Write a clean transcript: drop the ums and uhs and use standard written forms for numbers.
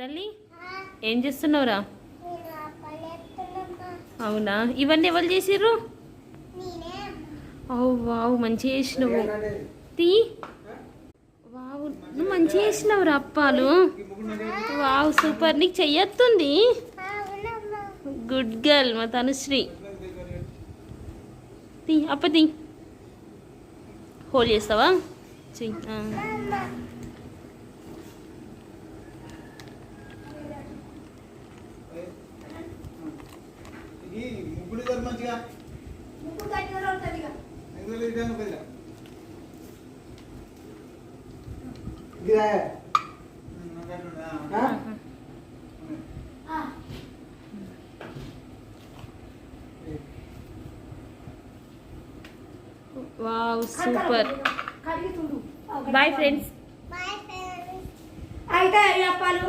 తల్లి ఏం చేస్తున్నావురా? అవునా, ఇవన్నీ ఎవరు చేసిర్రు? వావ్ మంచిగా చేసినావు. తీ వావ్, నువ్వు మంచిగా చేసినావురా అప్పాలు. వావ్ సూపర్, నీకు చెయ్యొస్తుంది. గుడ్ గర్ల్ మా తనుశ్రీ. తీ అప్ప తీ, హోల్ చేస్తావా? చెయ్యి. Wow super. Boyfriends. అయితే అప్పాలు